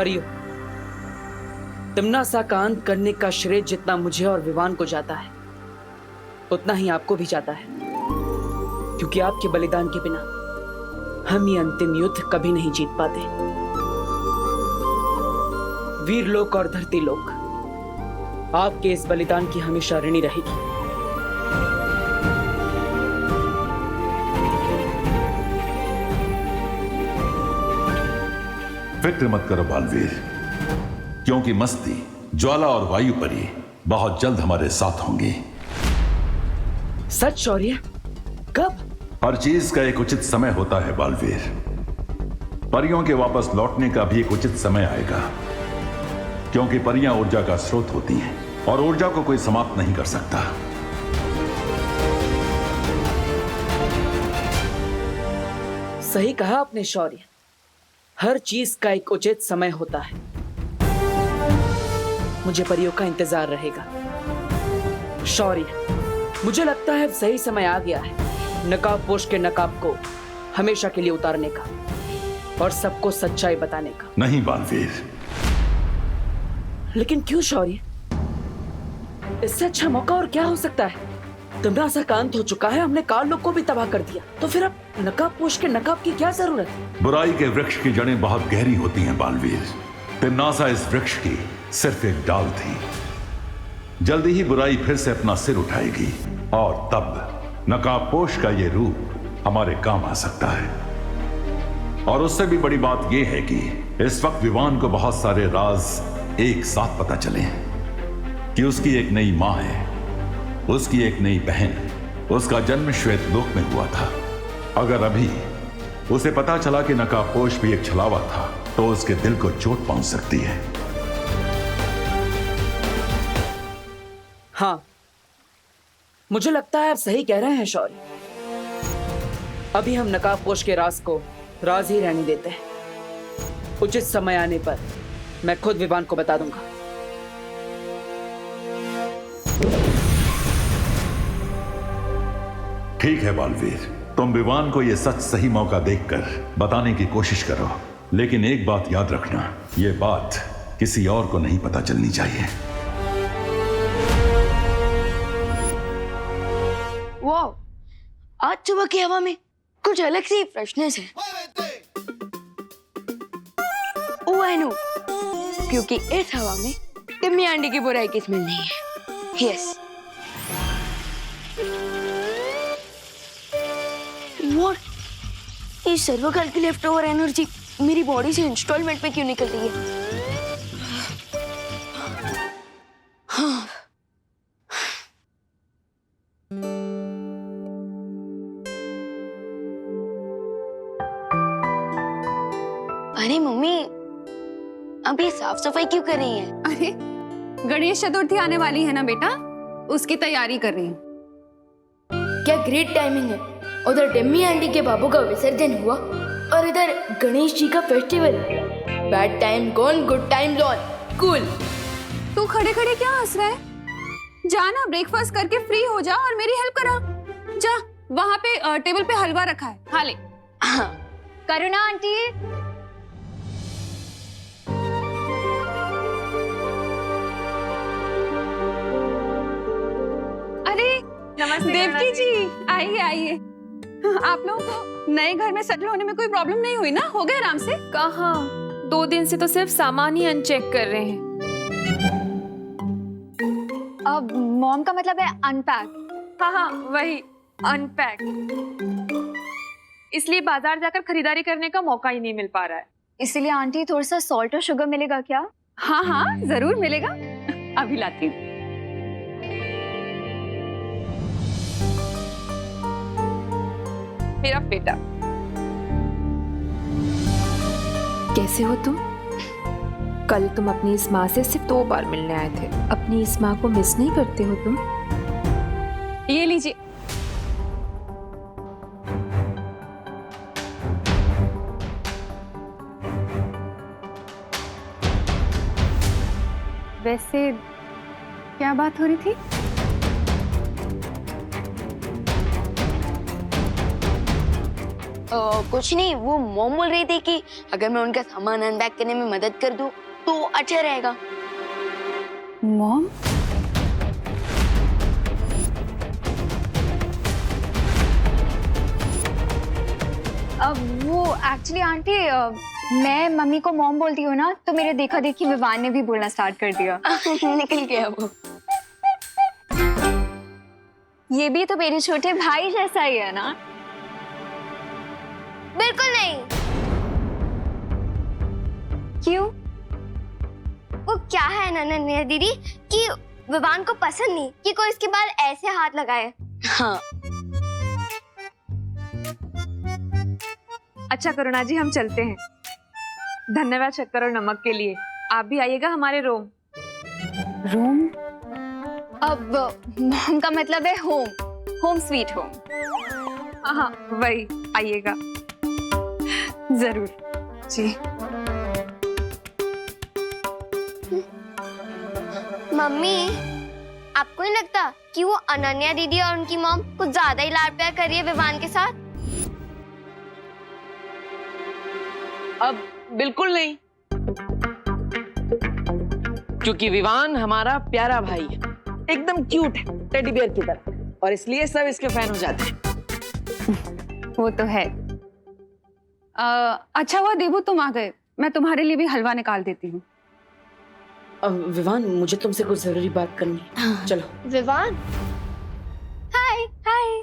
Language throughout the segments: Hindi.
परियो, तिम्नासा का अंत करने का श्रेय जितना मुझे और विवान को जाता है, उतना ही आपको भी जाता है, क्योंकि आपके बलिदान के बिना हम ये अंतिम युद्ध कभी नहीं जीत पाते। वीर लोक और धरती लोक आपके इस बलिदान की हमेशा ऋणी रहेगी। फिक्र मत करो बालवीर, क्योंकि मस्ती, ज्वाला और वायु परी बहुत जल्द हमारे साथ होंगी। सच शौर्य? कब? हर चीज का एक उचित समय होता है बालवीर। परियों के वापस लौटने का भी एक उचित समय आएगा, क्योंकि परियां ऊर्जा का स्रोत होती हैं और ऊर्जा को कोई समाप्त नहीं कर सकता। सही कहा आपने शौर्य, हर चीज का एक उचित समय होता है। मुझे परियों का इंतजार रहेगा। शौर्य, मुझे लगता है अब सही समय आ गया है नकाबपोश के नकाब को हमेशा के लिए उतारने का और सबको सच्चाई बताने का। नहीं बालवीर। लेकिन क्यों शौर्य? इससे अच्छा मौका और क्या हो सकता है? तिम्नासा का अंत हो चुका है, हमने काल लोक को भी तबाह कर दिया, तो फिर अब नकाबपोश के नकाब की क्या जरूरत है? बुराई के वृक्ष की जड़ें बहुत गहरी होती हैं बालवीर। तिम्नासा इस वृक्ष की सिर्फ एक डाल थी। जल्दी ही बुराई फिर से अपना सिर उठाएगी और तब नकाबपोश का ये रूप हमारे काम आ सकता है। और उससे भी बड़ी बात यह है कि इस वक्त विवान को बहुत सारे राज एक साथ पता चले हैं कि उसकी एक नई मां है, उसकी एक नई बहन, उसका जन्म श्वेत लोक में हुआ था। अगर अभी उसे पता चला कि नकाबपोश भी एक छलावा था, तो उसके दिल को चोट पहुंच सकती है। हाँ, मुझे लगता है आप सही कह रहे हैं शौर्य। अभी हम नकाबपोश के राज को राज ही रहने देते हैं। उचित समय आने पर मैं खुद विवान को बता दूंगा। ठीक है बालवीर, तुम विवान को यह सच सही मौका देखकर बताने की कोशिश करो, लेकिन एक बात याद रखना, यह बात किसी और को नहीं पता चलनी चाहिए। वाह, आज सुबह की हवा में कुछ अलग सी फ्रेशनेस है। ओह आई नो, क्योंकि इस हवा में टिम्मी आंटी की बुराई की स्मेल नहीं है। यस। व्हाट? ये सर्वकाल की लेफ्ट ओवर एनर्जी मेरी बॉडी से इंस्टॉलमेंट में क्यों निकल रही है? हाँ। अरे मम्मी, अब ये साफ सफाई क्यों कर रही हैं? अरे गणेश चतुर्थी आने वाली है ना बेटा, उसकी तैयारी कर रही हूँ। क्या ग्रेट टाइमिंग है। उधर टिम्मी आंटी के बाबू का विसर्जन हुआ और इधर गणेश जी का festival. Bad time gone, good time lawn. Cool. तू खड़े खड़े क्या हंस रहा है? जा ना, ब्रेकफास्ट करके फ्री हो जा और मेरी हेल्प करा। जा, वहाँ पे टेबल पे हलवा रखा है, खा ले। हाँ। करुणा आंटी। नमस्ते देवकी जी, आइए आइए। आप लोगों को नए घर में सेटल होने में कोई प्रॉब्लम नहीं हुई ना? हो गए आराम से? कहाँ, 2 दिन से तो सिर्फ सामान ही अनचेक कर रहे हैं। अब मॉम का मतलब है अनपैक। हाँ हाँ वही, अनपैक। इसलिए बाजार जाकर खरीदारी करने का मौका ही नहीं मिल पा रहा है। इसलिए आंटी थोड़ा सा सॉल्ट और शुगर मिलेगा क्या? हाँ हाँ जरूर मिलेगा, अभी लाती हूँ। मेरा बेटा। कैसे हो तुम? कल तुम अपनी इस माँ से सिर्फ 2 बार मिलने आए थे। अपनी इस माँ को मिस नहीं करते हो तुम? ये लीजिए। वैसे क्या बात हो रही थी? कुछ नहीं, वो मॉम बोल रही थी कि अगर मैं उनका सामान अनपैक करने में मदद कर दूं तो अच्छा रहेगा। मॉम? अब वो एक्चुअली आंटी, मैं मम्मी को मॉम बोलती हूँ ना, तो मेरे देखा देखी विवान ने भी बोलना स्टार्ट कर दिया। निकल गया वो। ये भी तो मेरे छोटे भाई जैसा ही है ना? बिल्कुल नहीं। क्यों? वो क्या है ना नन्या दीदी कि विवान को पसंद नहीं कि कोई इसके बाल ऐसे हाथ लगाए। हाँ। अच्छा करुणा जी, हम चलते हैं। धन्यवाद शक्कर और नमक के लिए। आप भी आइएगा हमारे रोम। रूम? अब मॉम का मतलब है होम, होम स्वीट होम। हाँ वही, आइएगा जरूर जी। मम्मी, आपको नहीं लगता कि वो अनन्या दीदी और उनकी मॉम कुछ ज्यादा ही लाड प्यार कर रही है विवान के साथ? अब बिल्कुल नहीं, क्योंकि विवान हमारा प्यारा भाई है, एकदम क्यूट है, टेडी बियर की तरह, और इसलिए सब इसके फैन हो जाते हैं। वो तो है। अच्छा हुआ देबू तुम आ गए, मैं तुम्हारे लिए भी हलवा निकाल देती हूँ। विवान, मुझे तुमसे कुछ जरूरी बात करनी है। चलो। विवान, हाय हाय।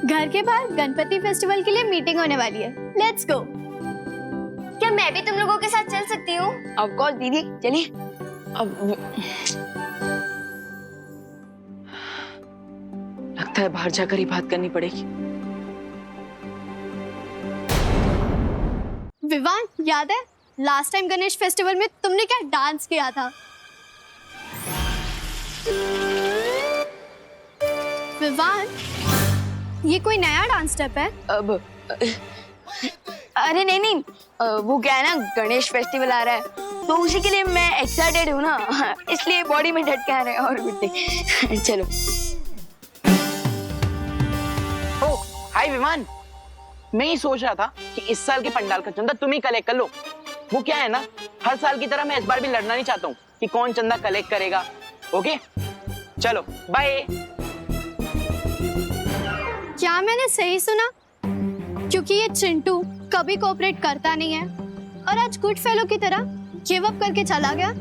घर के बाहर गणपति फेस्टिवल के लिए मीटिंग होने वाली है, लेट्स गो। क्या मैं भी तुम लोगों के साथ चल सकती हूँ? ऑफ कोर्स दीदी, चलिए। अब लगता है बाहर जाकर ही बात करनी पड़ेगी। विवान, याद है लास्ट टाइम गणेश फेस्टिवल में तुमने क्या डांस किया था? विवान, ये कोई नया डांस स्टेप है? अब अरे नहीं, वो क्या है ना, गणेश फेस्टिवल आ रहा है तो उसी के लिए मैं एक्साइटेड हूँ ना, इसलिए बॉडी में डट के आ रहे हैं। और बिट्टे चलो। ओ हाय विमान, मैं ही सोच रहा था कि इस साल के पंडाल का चंदा तुम ही कलेक्ट कर लो। वो क्या है ना, हर साल की तरह मैं इस बार भी लड़ना नहीं चाहता हूँ कि कौन चंदा कलेक्ट करेगा। ओके चलो बाय। क्या मैंने सही सुना? क्योंकि ये चिंटू कभी कोऑपरेट करता नहीं है और आज गुड फेलो की तरह गिव अप करके चला गया।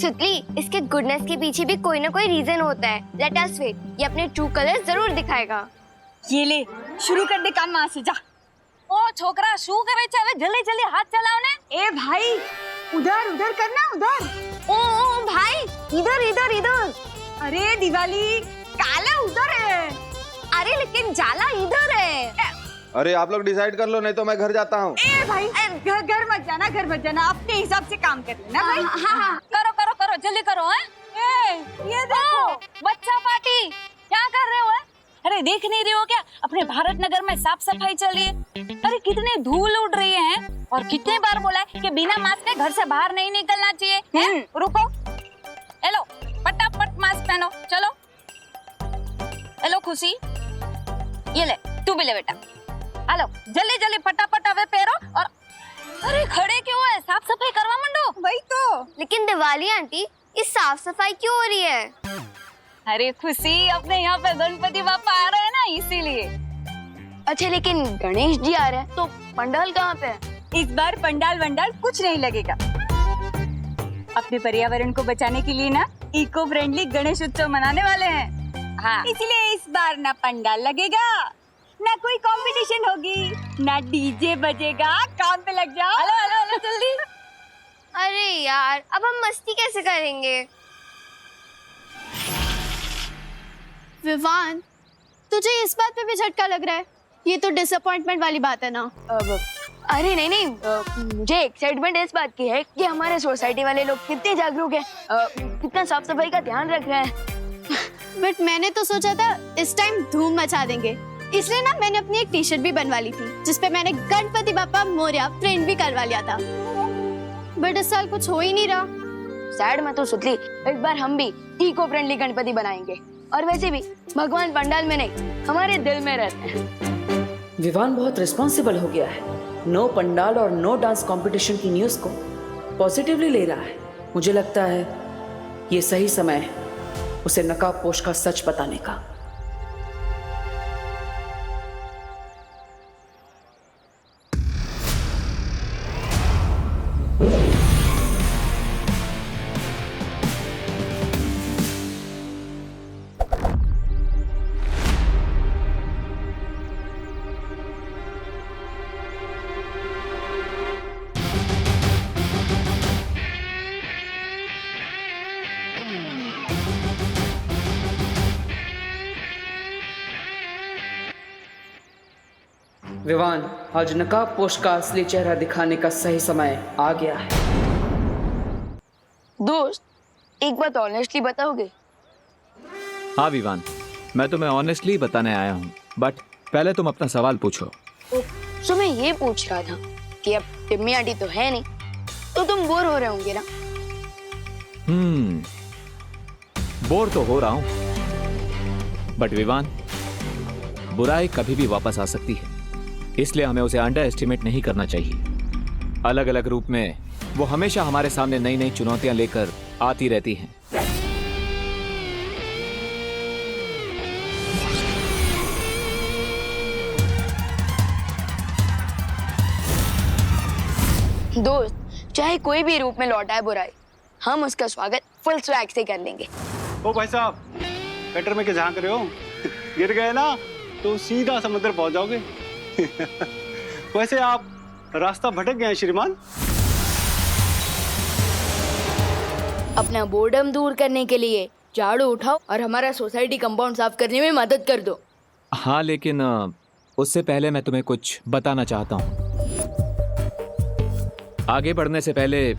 सुतली, इसके गुडनेस के पीछे भी कोई ना कोई रीजन होता है। लेट अस वेट, ये अपने ट्रू कलर जरूर दिखाएगा। ये ले, शुरू कर दे काम, वहां से जा। ओ छोकरा, शू करे छे? હવે જલ્દી જલ્દી હાથ ચલાવ ને। ए भाई, उधर उधर करना, उधर। ओ भाई, इधर इधर इधर। अरे दिवाली, काला उधर है। अरे लेकिन जाला इधर है। अरे आप लोग डिसाइड कर लो, नहीं तो मैं घर जाता हूँ। ए भाई, घर मत जाना, घर मत जाना, अपने हिसाब से काम कर लेना भाई। हाँ। करो करो करो, जल्दी करो। हैं? ये देखो, बच्चा पार्टी क्या कर रहे हो? अरे देख नहीं रहे हो क्या, अपने भारत नगर में साफ सफाई चल रही है। अरे कितनी धूल उड़ रही है, और कितने बार बोला है कि बिना मास्क के घर से बाहर नहीं निकलना चाहिए। हैं? रुको, हेलो, फटाफट मास्क पहनो, चलो। हेलो खुशी, ये ले, तू भी ले बेटा। हेलो, जल्दी जल्दी फटाफट अबे पैरो। और अरे खड़े क्यों है, साफ सफाई करवा मंडो। वही तो। लेकिन दिवाली आंटी, ये साफ सफाई क्यों हो रही है? अरे खुशी, अपने यहाँ पे गणपति बापा आ रहे हैं ना, इसीलिए। अच्छा, लेकिन गणेश जी आ रहे हैं तो पंडाल कहाँ पे है? इस बार पंडाल वंडाल कुछ नहीं लगेगा। अपने पर्यावरण को बचाने के लिए ना इको फ्रेंडली गणेश उत्सव मनाने वाले हैं। हाँ, इसलिए इस बार ना पंडाल लगेगा, ना कोई कंपटीशन होगी, ना डीजे बजेगा। काम पे लग जाओ। हेलो हेलो हेलो, जल्दी। अरे यार, अब हम मस्ती कैसे करेंगे? विवान, तुझे इस बात पे भी झटका लग रहा है? ये तो डिसअपॉइंटमेंट वाली बात है ना? अरे नहीं, मुझे एक्साइटमेंट इस बात की है कि हमारे सोसाइटी वाले लोग कितने जागरूक हैं, कितना साफ सफाई का ध्यान रख रहे हैं। बट मैंने तो सोचा था इस टाइम धूम मचा देंगे, इसलिए ना मैंने अपनी एक टी शर्ट भी बनवा ली थी जिसपे मैंने गणपति बापा मोरया प्रिंट भी करवा लिया था। बट इस साल कुछ हो ही नहीं रहा। सैड मत हो सुतली, इस बार हम भी इको फ्रेंडली गणपति बनाएंगे। और वैसे भी भगवान पंडाल में नहीं, हमारे दिल में रहते हैं। विवान बहुत रिस्पॉन्सिबल हो गया है। नो पंडाल और नो डांस कंपटीशन की न्यूज़ को पॉजिटिवली ले रहा है। मुझे लगता है ये सही समय है उसे नकाबपोश का सच बताने का। विवान, आज नकाबपोश का असली चेहरा दिखाने का सही समय आ गया है। दोस्त, एक बात ऑनेस्टली बताओगे? हाँ विवान, मैं तुम्हें ऑनेस्टली बताने आया हूँ, बट पहले तुम अपना सवाल पूछो। सो मैं ये पूछ रहा था कि अब टिम्मी आंटी तो है नहीं, तो तुम बोर हो रहे होंगे ना? बोर तो हो रहा हूँ, बट विवान, बुराई कभी भी वापस आ सकती है, इसलिए हमें उसे अंडर एस्टिमेट नहीं करना चाहिए। अलग अलग रूप में वो हमेशा हमारे सामने नई नई चुनौतियां लेकर आती रहती हैं। दोस्त, चाहे कोई भी रूप में लौट आए बुराई, हम उसका स्वागत फुल स्वैग से कर लेंगे। ओ भाई साहब, कटर में क्या झांक रहे हो? गिर गए ना तो सीधा समुद्र पहुंच जाओगे। वैसे आप रास्ता भटक गए हैं श्रीमान। अपना बोर्डम दूर करने के लिए झाड़ू उठाओ और हमारा सोसाइटी कंपाउंड साफ करने में मदद कर दो। हाँ, लेकिन उससे पहले मैं तुम्हें कुछ बताना चाहता हूँ। आगे बढ़ने से पहले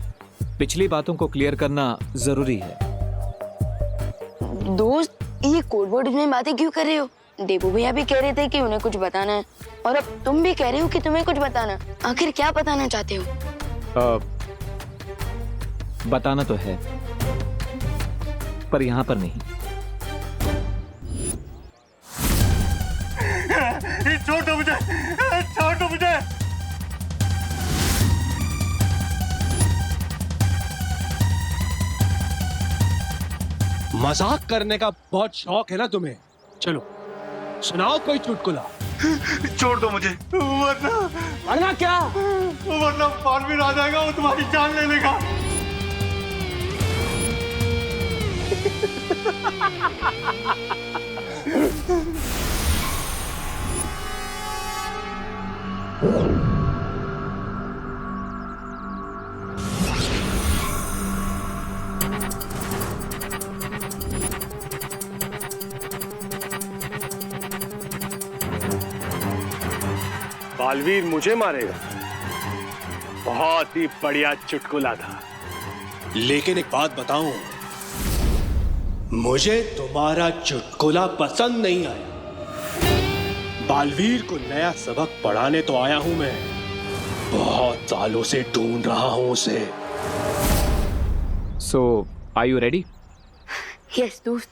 पिछली बातों को क्लियर करना जरूरी है। दोस्त, ये कोड वर्ड में बातें क्यों कर रहे हो? देबू भैया भी कह रहे थे कि उन्हें कुछ बताना है, और अब तुम भी कह रहे हो कि तुम्हें कुछ बताना। आखिर क्या बताना चाहते हो? बताना तो है, पर यहाँ पर नहीं। छोड़ दो मुझे, छोड़ दो मुझे। मजाक करने का बहुत शौक है ना तुम्हें? चलो सुनाओ कोई चुटकुला। छोड़ दो मुझे, वरना क्या? वरना बालवीर आ जाएगा, वो तुम्हारी जान ले लेगा। बालवीर मुझे मारेगा? बहुत ही बढ़िया चुटकुला था। लेकिन एक बात बताऊं, मुझे तुम्हारा चुटकुला पसंद नहीं आया। बालवीर को नया सबक पढ़ाने तो आया हूं मैं, बहुत सालों से ढूंढ रहा हूं उसे। सो आर यू रेडी? यस दोस्त।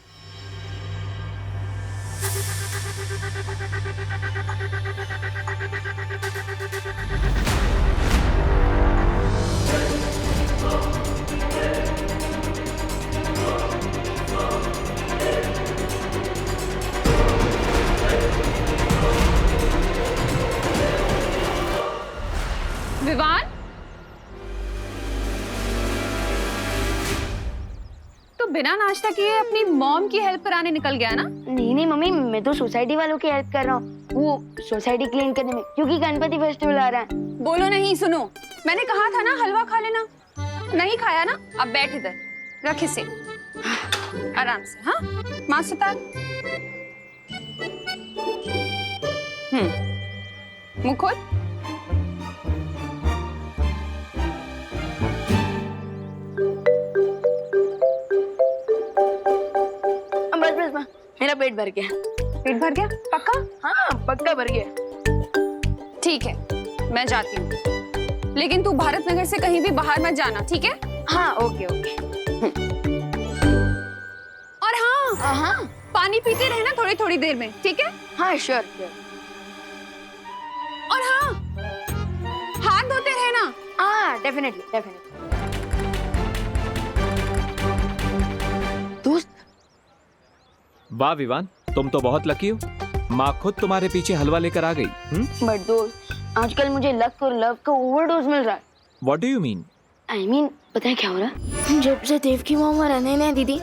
विवान, तो बिना नाश्ता किए अपनी मॉम की हेल्प कराने निकल गया ना? नहीं मम्मी, मैं तो सोसाइटी वालों की हेल्प कर रहा हूँ, वो सोसाइटी क्लीन करने में, क्योंकि गणपति फेस्टिवल आ रहा है। बोलो नहीं, सुनो, मैंने कहा था ना हलवा खा लेना। नहीं खाया ना? अब बैठ इधर, रख इसे आराम से। हाँ, माँ सुतार। मुंह खोल। बस मेरा पेट भर गया। पेट भर गया? पक्का? हाँ पक्का भर गया। ठीक है, मैं जाती हूँ, लेकिन तू भारत नगर से कहीं भी बाहर मत जाना, ठीक है? हाँ ओके ओके। और हाँ, पानी पीते रहना थोड़ी थोड़ी देर में, ठीक है? हाँ श्योर श्योर। Definitely definitely. दोस्त वाह विवान, तुम तो बहुत लकी हो। माँ खुद तुम्हारे पीछे हलवा लेकर आ गई। बट दोस्त आजकल मुझे लक और लव का ओवरडोज मिल रहा है। What do you mean? I mean पता है क्या हो रहा है? जब से देव की मामा रहने नहीं दीदी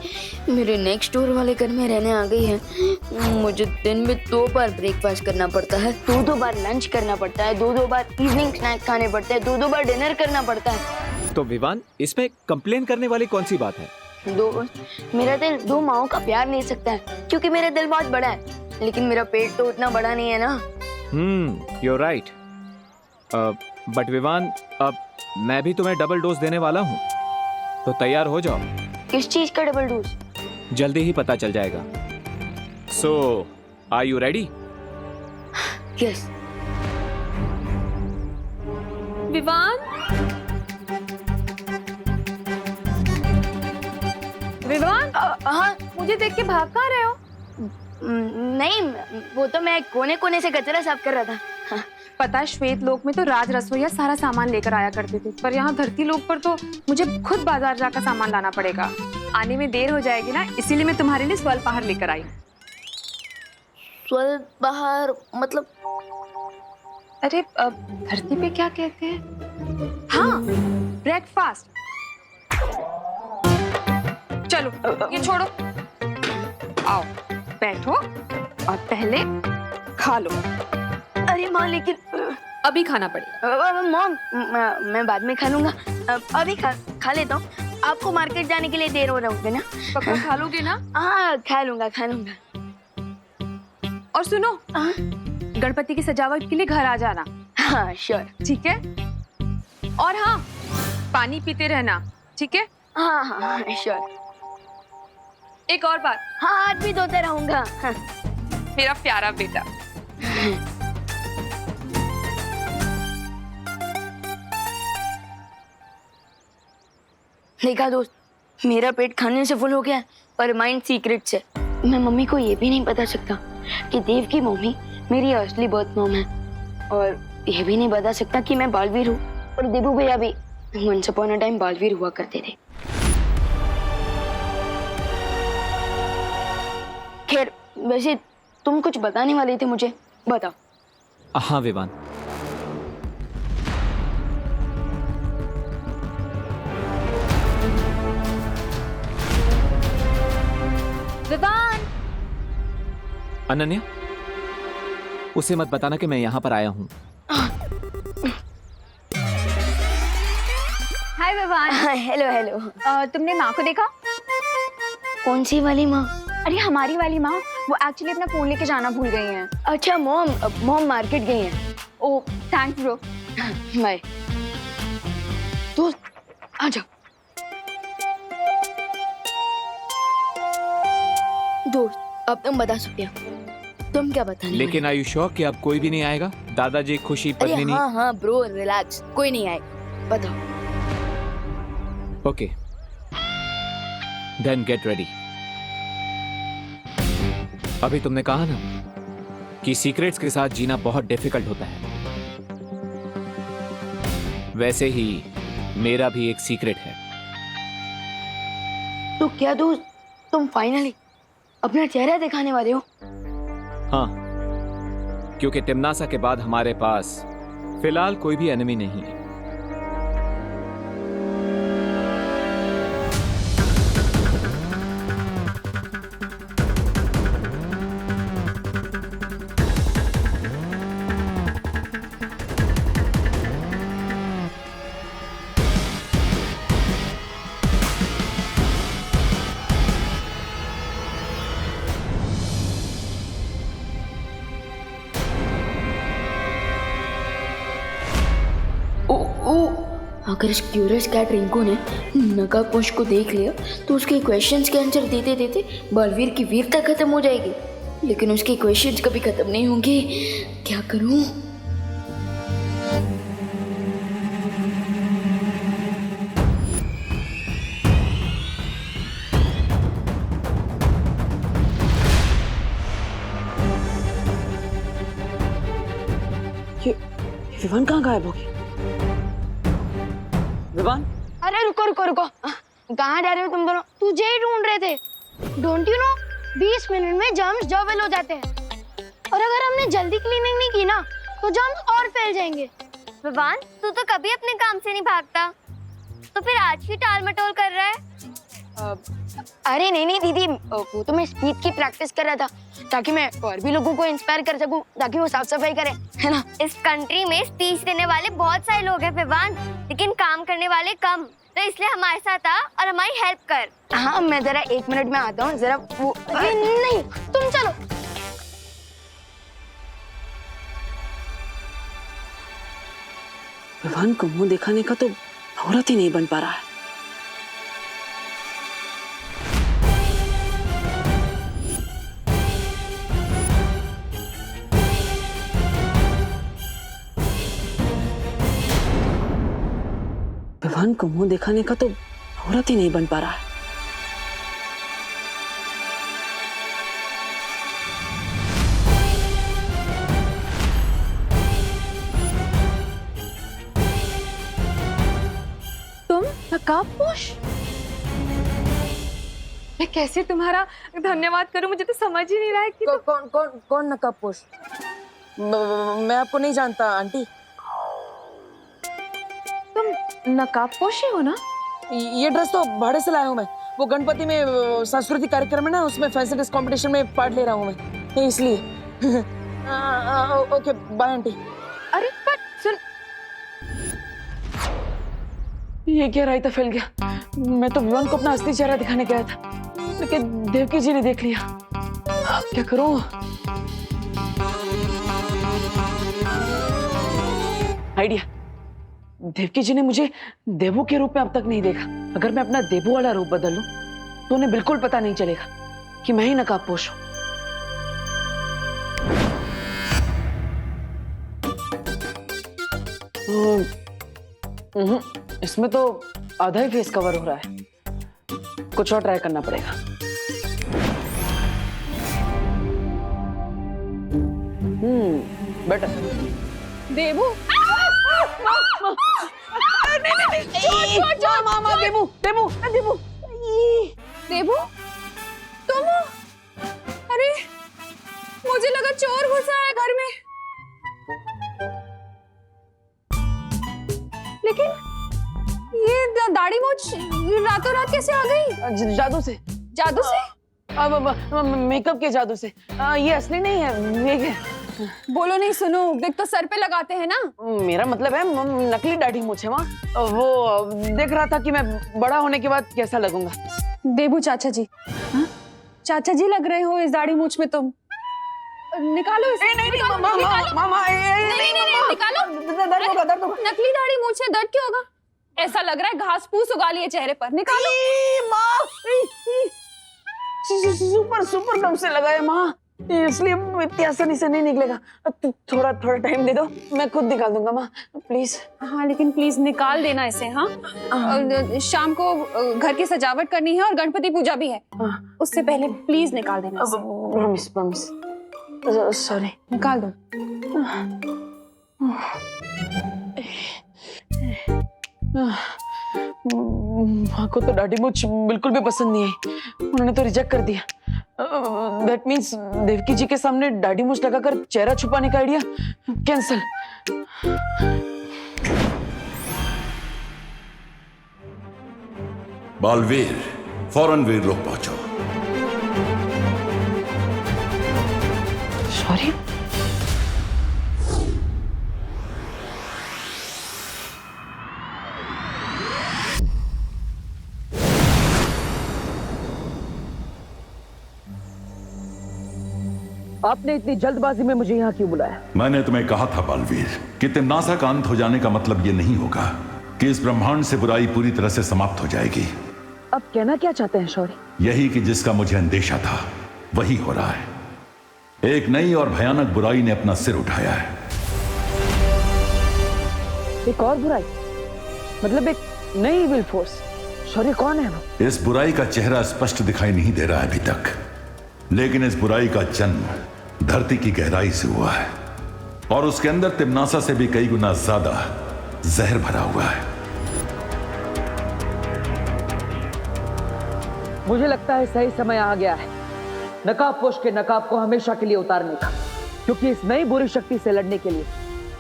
मेरे नेक्स्ट डोर वाले घर में रहने आ गई है, मुझे दिन में 2 बार ब्रेकफास्ट करना पड़ता है, 2 बार लंच करना पड़ता है, 2 बार इवनिंग स्नैक खाने पड़ते हैं, 2 बार डिनर करना पड़ता है। तो विवान, इसमें कंप्लेन करने वाली कौन सी बात है? दोस्त मेरा दिल 2 माओं का प्यार ले सकता है क्योंकि मेरा दिल बहुत बड़ा है, लेकिन मेरा पेट तो उतना बड़ा नहीं है ना। You are right. But Vivan, अब मैं भी तुम्हें डबल डोज देने वाला हूँ, तो तैयार हो जाओ। किस चीज का डबल डोज? जल्दी ही पता चल जाएगा। So are you ready? Yes. Vivan, Vivan, हाँ मुझे देख के भाग कहाँ रहे हो? नहीं, वो तो मैं कोने कोने से कचरा साफ कर रहा था। हाँ। पता है श्वेत लोक में तो राज रसोईया सारा सामान लेकर आया करते थे, पर यहाँ धरती लोक पर तो मुझे खुद बाजार जाकर सामान लाना पड़ेगा। आने में देर हो जाएगी ना, इसीलिए मैं तुम्हारे लिए स्वल्पाहार लेकर आई। स्वल्पाहार मतलब? अरे धरती पे क्या कहते हैं? हाँ, ब्रेकफास्ट। चलो ये छोड़ो, आओ बैठो और पहले खा लो। अरे माँ लेकिन अभी खाना पड़ेगा। मॉम मैं बाद में खा लूंगा, अभी खा लेता हूँ। आपको मार्केट जाने के लिए देर हो रहा होगा ना? पक्का खा लोगे ना? हाँ खा लूंगा। और सुनो, गणपति की सजावट के लिए घर आ जाना। हाँ श्योर। ठीक है? और हाँ, पानी पीते रहना, ठीक है? हाँ हाँ श्योर। एक और बात। हाँ हाथ भी धोते रहूंगा। हाँ। मेरा प्यारा बेटा। देखा दोस्त, मेरा पेट खाने से फुल हो गया है पर माइंड सीक्रेट से। मैं मम्मी को ये भी नहीं बता सकता कि देव की मम्मी मेरी असली बर्थ मॉम है, और ये भी नहीं बता सकता कि मैं बालवीर हूँ और देबू भैया भी once upon a time Balveer हुआ करते थे। खैर वैसे तुम कुछ बताने वाले थे मुझे, बताओ। हाँ विवान, विवान, अनन्या, उसे मत बताना कि मैं यहाँ पर आया हूँ। हाय विवान। Hello hello. तुमने माँ को देखा? कौन सी वाली माँ? अरे हमारी वाली माँ, वो एक्चुअली अपना फोन लेके जाना भूल गई हैं। अच्छा मॉम मार्केट गई हैं। ओ थैंक्स ब्रो। बाय। दोस्त आ जाओ। दोस्त अब तुम बता सकते हो, तुम क्या बताने? लेकिन आर यू श्योर कि अब कोई भी नहीं आएगा? दादाजी, खुशी, अरे पत्नी? हाँ ब्रो रिलैक्स, कोई नहीं आएगा, बताओ। Okay then get ready. अभी तुमने कहा ना कि सीक्रेट्स के साथ जीना बहुत डिफिकल्ट होता है, वैसे ही मेरा भी एक सीक्रेट है। तो क्या दोस्त, तुम फाइनली अपना चेहरा दिखाने वाले हो? हाँ, क्योंकि तिमनासा के बाद हमारे पास फिलहाल कोई भी एनिमी नहीं है। अगर इस क्यूरियस कैट रिंकू ने नकाबपोश को देख लिया तो उसके क्वेश्चंस के आंसर देते देते बलवीर की वीरता खत्म हो जाएगी, लेकिन उसके क्वेश्चंस कभी खत्म नहीं होंगे। क्या करूं? ये विवान कहाँ गायब हो गई? विवान, अरे रुको रुको रुको, कहाँ जा रहे हो तुम दोनों? तुझे ही ढूंढ रहे थे। डोंट यू नो 20 मिनट में जर्म्स जॉवेल हो जाते हैं, और अगर हमने जल्दी क्लीनिंग नहीं की ना तो जर्म्स और फैल जाएंगे। विवान, तू तो कभी अपने काम से नहीं भागता, तो फिर आज ही टाल मटोल कर रहा है? अरे नहीं नहीं दीदी, वो तो मैं स्पीच की प्रैक्टिस कर रहा था ताकि मैं और भी लोगों को इंस्पायर कर सकूं, ताकि वो साफ सफाई करें, है ना? इस कंट्री में स्पीच देने वाले बहुत सारे लोग हैं विवान, लेकिन काम करने वाले कम, तो इसलिए हमारे साथ आ और हमारी हेल्प कर। हाँ, मैं जरा 1 मिनट में आता हूँ, जरा वो नहीं, तुम चलो। विवान को मुंह दिखाने का तो मुहूर्त ही नहीं बन पा रहा है। विवान को मुंह दिखाने का तो मुहूर्त ही नहीं बन पा रहा है। तुम नकाबपोश? मैं कैसे तुम्हारा धन्यवाद करूं, मुझे तो समझ ही नहीं रहा है कि कौन नकाबपोश? मैं आपको नहीं जानता आंटी। तुम नकाबपोश ही हो ना? ये ड्रेस तो भाड़े से लाया हूँ मैं, वो गणपति में सांस्कृतिक कार्यक्रम है ना, उसमें फैंसी ड्रेस कंपटीशन में पार्ट ले रहा हूँ मैं, इसलिए। Okay bye aunty. अरे पर सुन, ये क्या रायता फैल गया? मैं तो विवान को अपना असली चेहरा दिखाने गया था, लेकिन देवकी जी ने देख लिया। अब क्या करूं? आइडिया, देवकी जी ने मुझे देवू के रूप में अब तक नहीं देखा। अगर मैं अपना देवू वाला रूप बदल लूं तो उन्हें बिल्कुल पता नहीं चलेगा कि मैं ही नकाबपोश हूं। इसमें तो आधा ही फेस कवर हो रहा है, कुछ और ट्राई करना पड़ेगा। बेटर। देवू, मामा, देवू देवू देवू देवू, तुम हो? अरे मुझे लगा चोर घुसा है घर में, लेकिन ये दाढ़ी मूंछ रातों रात कैसे आ गई? जादू से। जादू से? अब मेकअप के जादू से। ये असली नहीं है, ये बोलो नहीं, सुनो, देख तो सर पे लगाते हैं ना। मेरा मतलब है नकली दाढ़ी मूंछ है। वहाँ वो देख रहा था कि मैं बड़ा होने के बाद कैसा लगूंगा। देवू चाचा जी, चाचा जी लग रहे हो इस दाढ़ी मूंछ में तुम। निकालो इसे। नहीं, मामा, निकालो। दर्द होगा। नकली दाढ़ी मूंछ है, दर्द क्यों होगा? ऐसा लग रहा है घास फूस उगा लिए चेहरे पर। निकालो। सुपर कम से लगा है माँ, इसलिए इतनी आसानी से नहीं निकलेगा। थोड़ा टाइम दे दो, मैं खुद निकाल दूंगा माँ, प्लीज। हाँ लेकिन प्लीज निकाल देना इसे। हाँ, शाम को घर की सजावट करनी है और गणपति पूजा भी है, उससे पहले प्लीज निकाल देना इसे। प्रॉमिस। सॉरी। निकाल दो। माँ को तो दाढ़ी मूंछ बिल्कुल भी पसंद नहीं आई, उन्होंने तो रिजेक्ट कर दिया। दैट मीन्स देवकी जी के सामने दाढ़ी मूंछ लगाकर चेहरा छुपाने का आइडिया कैंसल। बालवीर, फौरन वीर लोग पहुंचो। सॉरी। आपने इतनी जल्दबाजी में मुझे यहाँ क्यों बुलाया? मैंने तुम्हें कहा था बालवीर कि तिम्नासा का अंत हो जाने का मतलब ये नहीं होगा कि इस ब्रह्मांड से बुराई पूरी तरह से समाप्त हो जाएगी। अब कहना क्या चाहते हैं शौर्य? यही कि जिसका मुझे अंदेशा था वही हो रहा है। एक नई और भयानक बुराई ने अपना सिर उठाया है। एक और बुराई? मतलब एक नई इविल फोर्स? शौर्य कौन है वो? इस बुराई का चेहरा स्पष्ट दिखाई नहीं दे रहा है अभी तक, लेकिन इस बुराई का जन्म धरती की गहराई से हुआ है और उसके अंदर तिम्नासा से भी कई गुना ज्यादा जहर भरा हुआ है। मुझे लगता है सही समय आ गया है नकाबपोश के नकाब को हमेशा के लिए उतारने का, क्योंकि इस नई बुरी शक्ति से लड़ने के लिए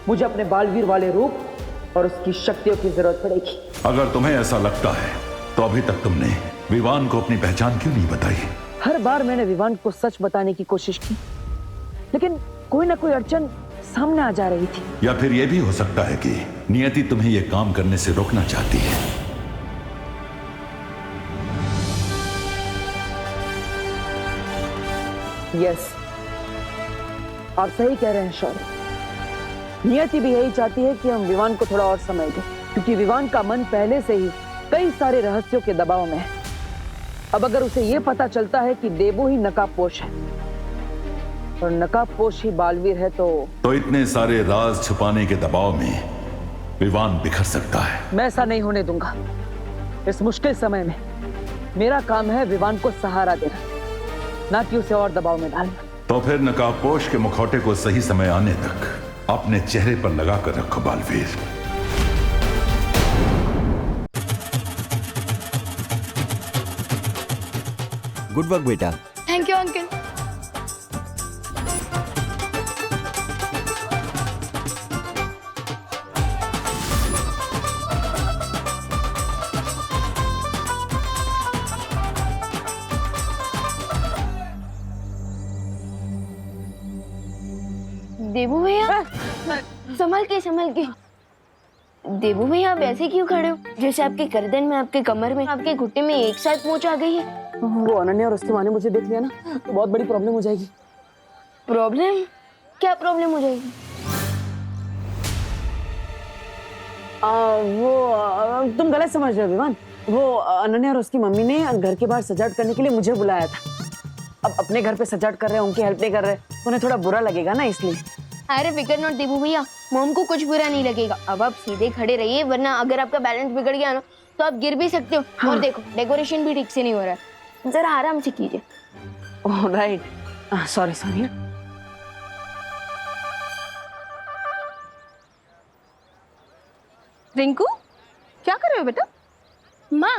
मुझे अपने बालवीर वाले रूप और उसकी शक्तियों की जरूरत पड़ेगी। अगर तुम्हें ऐसा लगता है तो अभी तक तुमने विवान को अपनी पहचान क्यों नहीं बताई? हर बार मैंने विवान को सच बताने की कोशिश की, लेकिन कोई ना कोई अड़चन सामने आ जा रही थी। या फिर यह भी हो सकता है कि नियति तुम्हें यह काम करने से रोकना चाहती है। यस, आप सही कह रहे हैं शौर्य। नियति भी यही चाहती है कि हम विवान को थोड़ा और समय दें, क्योंकि विवान का मन पहले से ही कई सारे रहस्यों के दबाव में है। अब अगर उसे यह पता चलता है कि देबू ही नकाबपोश है और नकाबपोश ही बालवीर है तो इतने सारे राज छुपाने के दबाव में विवान बिखर सकता है। मैं ऐसा नहीं होने दूंगा। इस मुश्किल समय में मेरा काम है विवान को सहारा देना, ना कि उसे और दबाव में डालना। तो फिर नकाबपोश के मुखौटे को सही समय आने तक अपने चेहरे पर लगा कर रखो बालवीर। गुड वर्क बेटा। Thank you uncle. देबू भैया, संभल के। देबू भैया, आप ऐसे क्यों खड़े हो? जैसे आपके गर्दन में, आपके कमर में, आपके घुटने में एक साथ मोच आ गई है। वो अनन्या और उसकी माँ ने मुझे देख लिया ना तो बहुत बड़ी प्रॉब्लम हो जाएगी। प्रॉब्लम? क्या प्रॉब्लम हो जाएगी? तुम गलत समझ रहे हो विवान। वो अनन्या और उसकी मम्मी ने घर के बाहर सजावट करने के लिए मुझे बुलाया था। अब अपने घर पे सजावट कर रहे हैं, उनकी हेल्प नहीं कर रहे, तो उन्हें थोड़ा बुरा लगेगा ना, इसलिए। अरे फिकर नॉट देबू भैया, मॉम को कुछ बुरा नहीं लगेगा। अब आप सीधे खड़े रहिए, वरना अगर आपका बैलेंस बिगड़ गया ना तो आप गिर भी सकते हो। हाँ। और देखो, डेकोरेशन भी ठीक से नहीं हो रहा है, जरा आराम से कीजिए। Oh right, sorry. रिंकू, क्या कर रहे हो बेटा? माँ,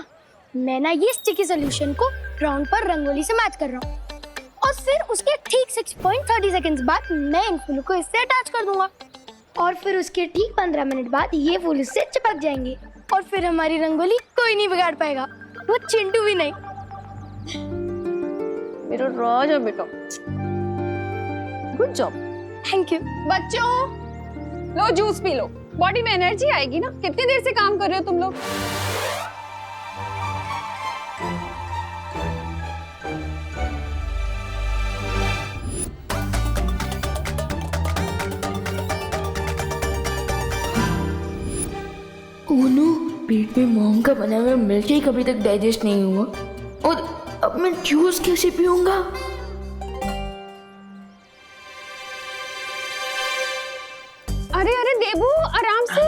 मैं ना ये स्टिकी सॉल्यूशन को ग्राउंड पर रंगोली से मैच कर रहा हूँ और फिर उसके ठीक 6.30 सेकंड्स बाद मैं इन फूलों को इससे अटैच कर दूंगा और फिर उसके ठीक 15 मिनट बाद ये फूल इससे चिपक जाएंगे और फिर हमारी रंगोली कोई नहीं बिगाड़ पाएगा, वो चिंटू भी नहीं। मेरा राजा बेटा, गुड जॉब। Thank you. बच्चों, लो जूस पी लो, बॉडी में एनर्जी आएगी ना। कितनी देर से काम कर रहे हो तुम लोग? ओनो, पेट में मॉम का बना हुआ मिल्क केक अभी तक डाइजेस्ट नहीं हुआ और अब मैं जूस कैसे पीऊंगा? अरे देबू, आराम से।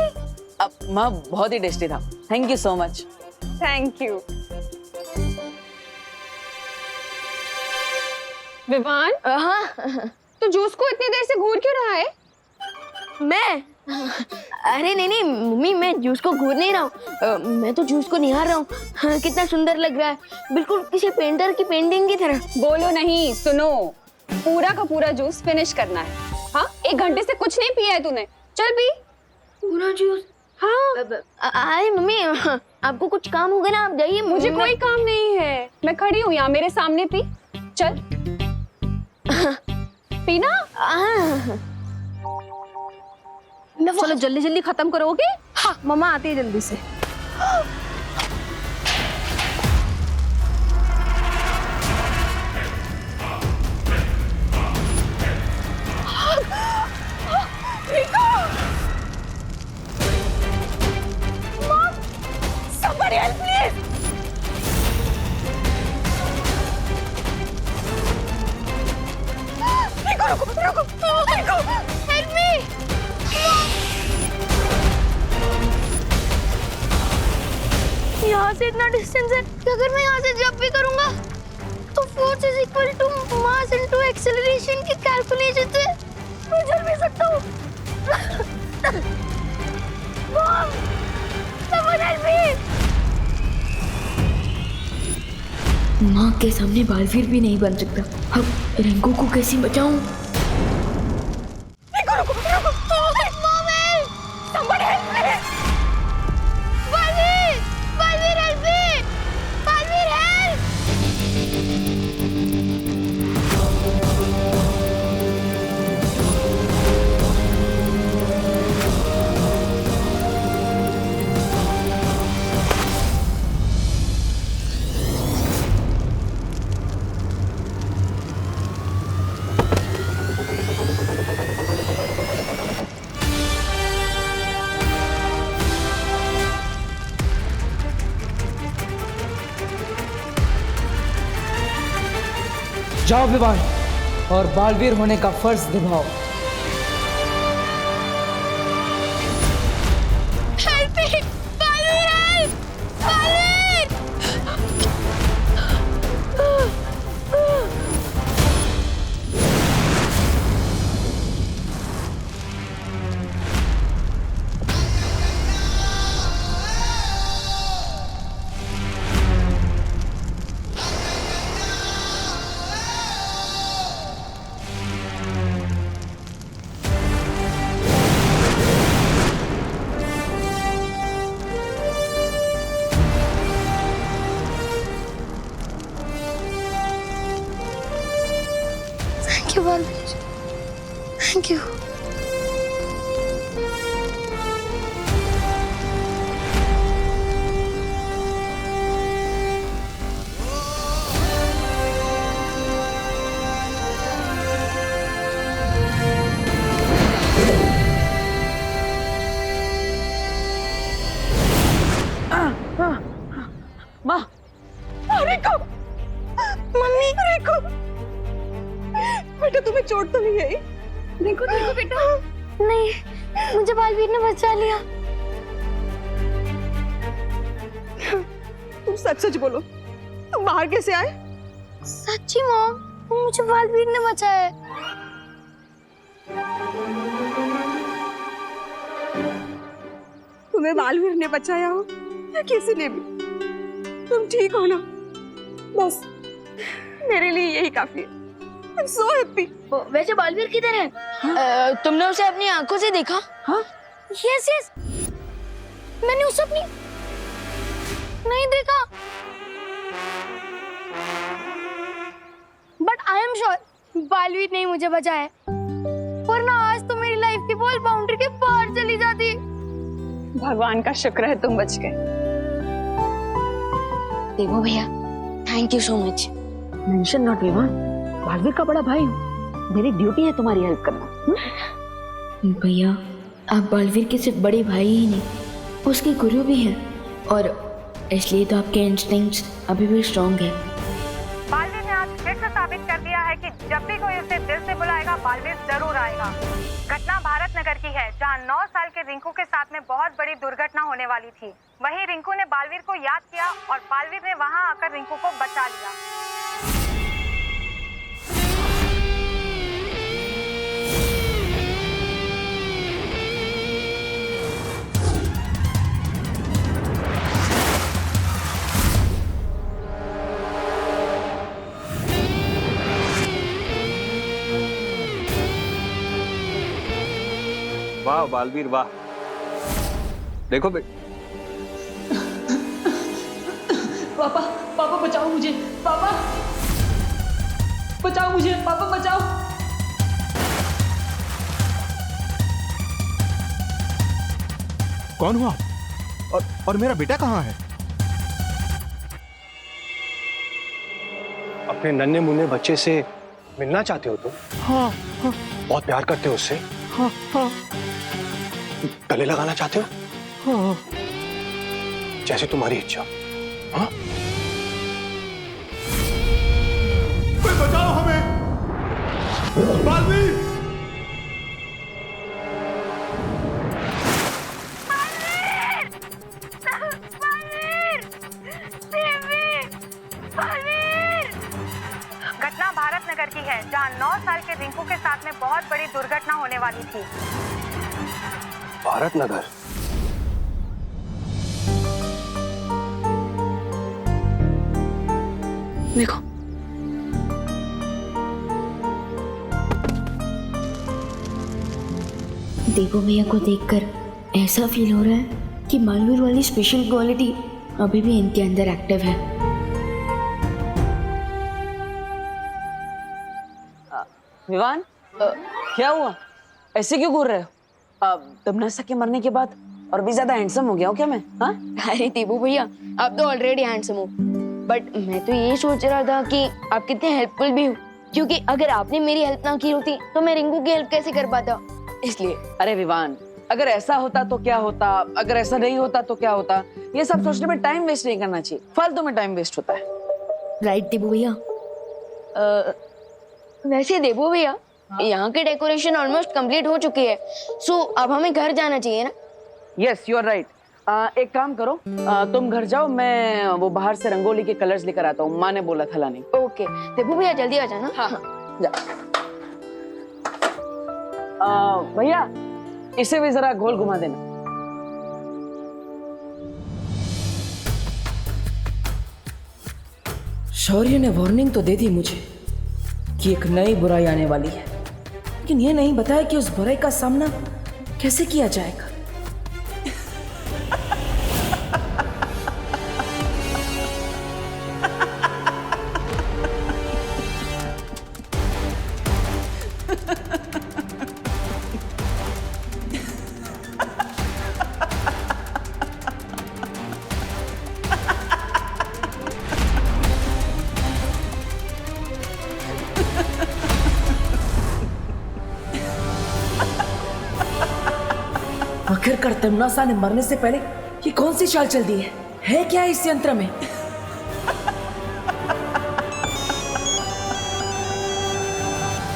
अब माँ, बहुत ही टेस्टी था, thank you so much. Thank you. Vivan, हाँ। तो जूस को इतनी देर से घूर क्यों रहा है? मैं? अरे नहीं मम्मी, मैं जूस को घूर नहीं रहा हूँ, मैं तो जूस को निहार रहा हूँ। हाँ, कितना सुंदर लग रहा है, बिल्कुल किसी पेंटर की पेंटिंग की तरह। बोलो नहीं, सुनो, पूरा का पूरा जूस फिनिश करना है। हाँ, 1 घंटे से कुछ नहीं पिया है तूने, चल पी पूरा जूस। हाँ। अरे मम्मी, आपको कुछ काम होगा ना, आप जाइए। मुझे कोई काम नहीं है, मैं खड़ी हूँ यहाँ, मेरे सामने पी। चल पीना। चलो जल्दी जल्दी खत्म करोगे? हाँ, मम्मा आती है जल्दी से। Somebody help please! रुको, help me! यहाँ से इतना डिस्टेंस है कि अगर मैं यहाँ से जंप भी करूँगा तो force is equal to mass into acceleration के कैलकुलेशन से मैं चल भी सकता हूँ। Mom, someone help me! माँ के सामने बालवीर भी नहीं बन सकता। अब रिंकू को कैसे बचाऊं? जाओ विवान और बालवीर होने का फर्ज निभाओ। Thank you, Balveer. Thank you. माँ, रिको, मम्मी, रिको, बेटा तुम्हें चोट तो नहीं आई? देखो देखो बेटा। नहीं, मुझे बालवीर ने बचा लिया। तुम सच सच बोलो, तुम बाहर कैसे आए? सच्ची मॉम, मुझे बालवीर ने बचाया है। तुम्हें बालवीर ने बचाया हो या किसी ने भी, तुम ठीक हो ना? बस मेरे लिए यही काफी है। I'm so happy. वैसे बालवीर किधर है? तुमने उसे अपनी आंखों से देखा? हाँ? यस यस, मैंने उसे अपनी नहीं देखा। But I am sure Baalveer ने मुझे बचाया, वरना आज तो मेरी लाइफ की बॉल बाउंड्री के बाहर चली जाती। भगवान का शुक्र है तुम बच गए। देखो भैया, thank you so much. Mention not Vivan, Balveer का बड़ा भाई हूँ, मेरी ड्यूटी है तुम्हारी हेल्प करना। भैया, आप बालवीर के सिर्फ बड़े भाई ही नहीं, उसके गुरु भी हैं, और इसलिए तो आपके इंस्टिंक्ट्स अभी भी स्ट्रॉन्ग है। बालवीर ने आज फिर से साबित कर दिया है कि जब भी कोई उसे दिल से बुलाएगा, बालवीर जरूर आएगा। घटना भारत नगर की है, जहां 9 साल के रिंकू के साथ में बहुत बड़ी दुर्घटना होने वाली थी। वहीं रिंकू ने बालवीर को याद किया और बालवीर ने वहां आकर रिंकू को बचा लिया। वाह बालवीर वाह। देखो पापा, पापा बचाओ मुझे, पापा बचाओ मुझे, पापा बचाओ। कौन हुआ? और मेरा बेटा कहाँ है? अपने नन्हे मुन्ने बच्चे से मिलना चाहते हो तुम? हाँ हाँ बहुत प्यार करते हो उससे? हाँ हाँ। गले लगाना चाहते हो? हाँ। जैसे तुम्हारी इच्छा। हाँ? कोई बचाओ हमें! बालवीर! घटना भारत नगर की है, जहां 9 साल के रिंकू के साथ में बहुत बड़ी दुर्घटना होने वाली थी। भारत नगर? देखो देवो भैया को देखकर ऐसा फील हो रहा है कि बालवीर वाली स्पेशल क्वालिटी अभी भी इनके अंदर एक्टिव है। विवान, क्या हुआ? ऐसे क्यों घूर रहे हो? तमन्ना के मरने के बाद और भी ज्यादा हैंडसम हो गया हूँ क्या मैं? हाँ? अरे देवो भैया, आप तो ऑलरेडी हैंडसम हो, बट मैं तो ये सोच रहा था कि आप कितने हेल्पफुल भी हो, क्योंकि अगर आपने मेरी हेल्प ना की होती तो मैं रिंकू की हेल्प कैसे कर पाता, इसलिए। अरे विवान, अगर ऐसा होता तो क्या होता, अगर ऐसा नहीं होता तो क्या होता, ये सब सोचने में टाइम वेस्ट नहीं करना चाहिए, फालतू में टाइम वेस्ट होता है। राइट देवो भैया। वैसे देवो भैया, यहाँ की डेकोरेशन ऑलमोस्ट कंप्लीट हो चुकी है, सो अब हमें घर जाना चाहिए ना? Yes, you are right. एक काम करो, तुम घर जाओ, मैं वो बाहर से रंगोली के कलर्स लेकर आता हूँ, माँ ने बोला था लाने। ओके देवो भैया, जल्दी आ जाना। हाँ जा। भैया, इसे भी जरा गोल घुमा देना। शौर्य ने वार्निंग तो दे दी मुझे कि एक नई बुराई आने वाली है, लेकिन ये नहीं बताया कि उस बुराई का सामना कैसे किया जाएगा। आखिरकार तमन्ना ने मरने से पहले ये कौन सी चाल चल दी है क्या इस यंत्र में?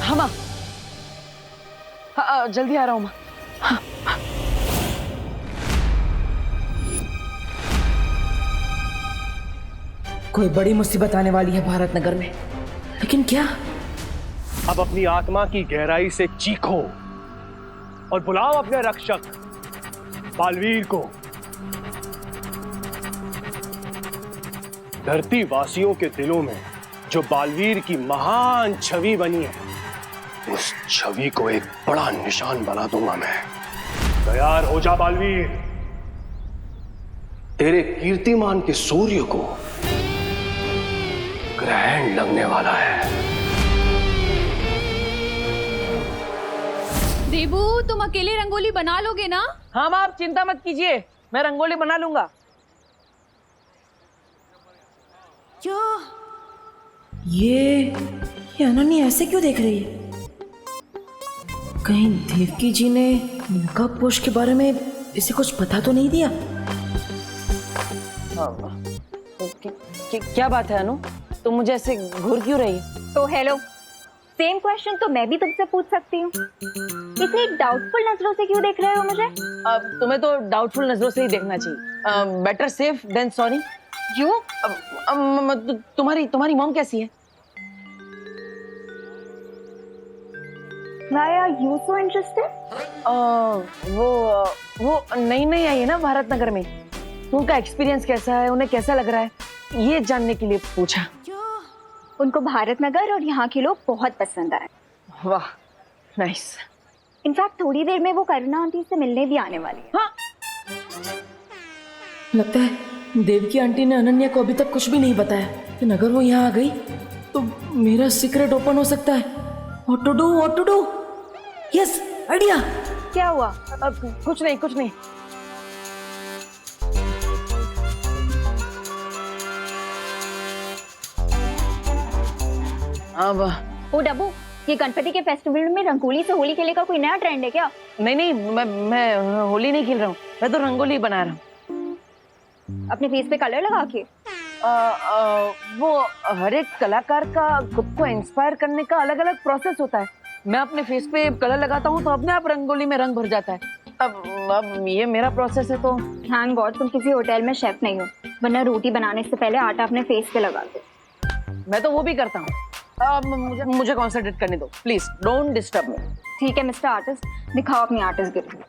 हाँ माँ, हाँ, जल्दी आ रहा हूँ माँ। हाँ। कोई बड़ी मुसीबत आने वाली है भारत नगर में, लेकिन क्या? अब अपनी आत्मा की गहराई से चीखो और बुलाओ अपने रक्षक बालवीर को। धरती वासियों के दिलों में जो बालवीर की महान छवि बनी है, उस छवि को एक बड़ा निशान बना दूंगा मैं। तैयार हो जा बालवीर, तेरे कीर्तिमान के सूर्य को ग्रहण लगने वाला है। देबू, तुम अकेले रंगोली बना लोगे ना? हाँ माँ, आप चिंता मत कीजिए, मैं रंगोली बना लूंगा। क्या ये अनन्या ऐसे क्यों देख रही है? कहीं देवकी जी ने नकाबपोश के बारे में इसे कुछ पता तो नहीं दिया? क्या बात है अनु, तुम मुझे ऐसे घूर क्यों रही है? तो हेलो, सेम क्वेश्चन तो मैं भी तुमसे पूछ सकती हूँ। इतनी डाउटफुल नजरों से क्यों देख रहे हो मुझे? तुम्हें तो डाउटफुल नजरों से ही देखना चाहिए। Better safe than sorry. क्यों? तुम्हारी मॉम कैसी है? Why are you so interested? वो नई आई है ना भारत नगर में, उनका एक्सपीरियंस कैसा है, उन्हें कैसा लग रहा है, ये जानने के लिए पूछा। उनको भारत नगर और यहाँ के लोग बहुत पसंद आए। वाह, नाइस। इनफैक्ट थोड़ी देर में वो करुणा आंटी से मिलने भी आने वाली है। हाँ? लगता है देवकी आंटी ने अनन्या को अभी तक कुछ भी नहीं बताया, लेकिन अगर वो यहाँ आ गई तो मेरा सीक्रेट ओपन हो सकता है। What to do? Yes, idea. क्या हुआ? कुछ नहीं। अब ओ डब्बू, ये गणपति के फेस्टिवल में रंगोली से होली खेलने का कोई नया ट्रेंड है क्या? नहीं, मैं होली नहीं खेल रहा हूँ, मैं तो रंगोली बना रहा हूँ। अपने फेस पे कलर लगा के? वो हर एक कलाकार का खुद को इंस्पायर करने का अलग अलग प्रोसेस होता है। मैं अपने फेस पे कलर लगाता हूँ तो अपने आप रंगोली में रंग भर जाता है। अब ये मेरा प्रोसेस है तो। थैंक गॉड तुम किसी होटल में शेफ नहीं हो, वरना रोटी बनाने से पहले आटा अपने फेस पे लगा दो। मैं तो वो भी करता हूँ। मुझे कॉन्सेंट्रेट करने दो प्लीज, डोंट डिस्टर्ब मी। ठीक है मिस्टर आर्टिस्ट, दिखाओ अपनी आर्टिस्ट गिरी।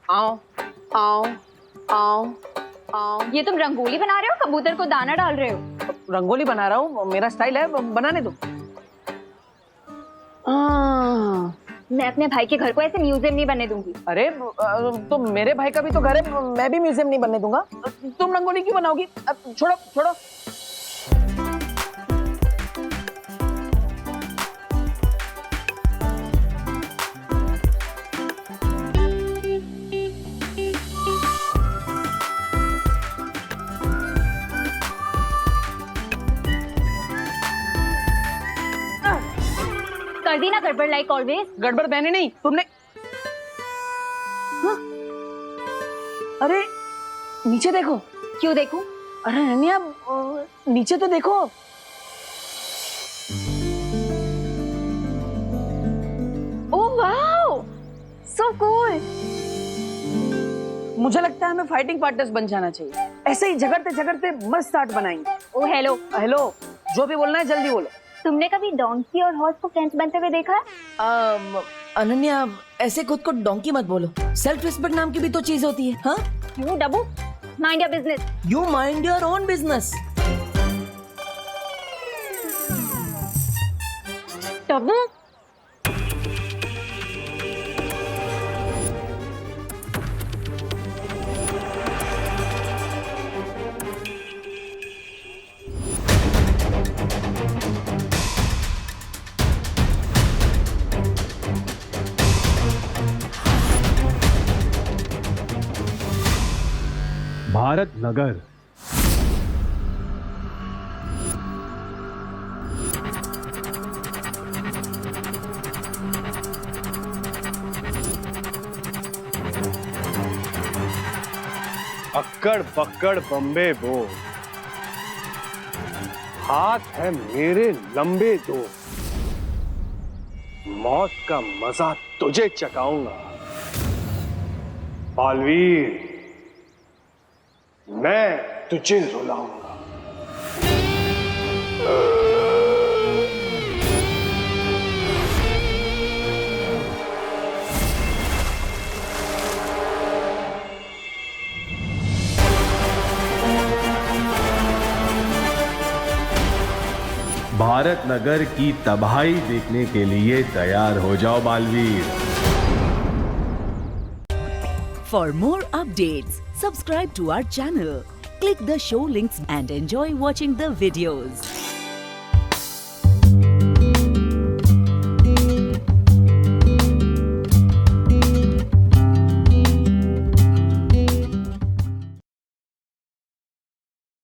आओ। ये तुम रंगोली बना रहे हो, कबूतर को दाना डाल रहे हो? रंगोली बना रहा हूँ, मेरा स्टाइल है, बनाने दो। मैं अपने भाई के घर को ऐसे म्यूजियम नहीं बनने दूंगी। अरे तो मेरे भाई का भी तो घर है, मैं भी म्यूजियम नहीं बनने दूंगा। तुम रंगोली क्यों बनाओगी? छोड़ो छोड़ो। कर दी ना गड़बड़ लाइक ऑलवेज। गड़बड़ मैंने नहीं, तुमने। हाँ? अरे नीचे देखो। क्यों देखूं? अरे अनन्या नीचे तो देखो। Oh wow, so cool. मुझे लगता है हमें फाइटिंग पार्टनर्स बन जाना चाहिए। ऐसे ही झगड़ते झगड़ते मस्त आर्ट बनाएंगे। ओ हेलो हेलो, जो भी बोलना है जल्दी बोलो। तुमने कभी डोंकी और हॉर्स को फ्रेंड्स बनते हुए देखा है? अनन्या ऐसे खुद को डोंकी मत बोलो, सेल्फ रिस्पेक्ट नाम की भी तो चीज होती है। हाँ, you Dabbu, mind your business. You mind your own business. Dabbu, Bharat Nagar. अक्कड़ पक्कड़ बम्बे बो, हाथ है मेरे लंबे दो, मौत का मजा तुझे चखाऊंगा बालवीर, मैं तुझे रुलाऊंगा। भारत नगर की तबाही देखने के लिए तैयार हो जाओ Baalveer. For more updates, subscribe to our channel, click the show links and enjoy watching the videos.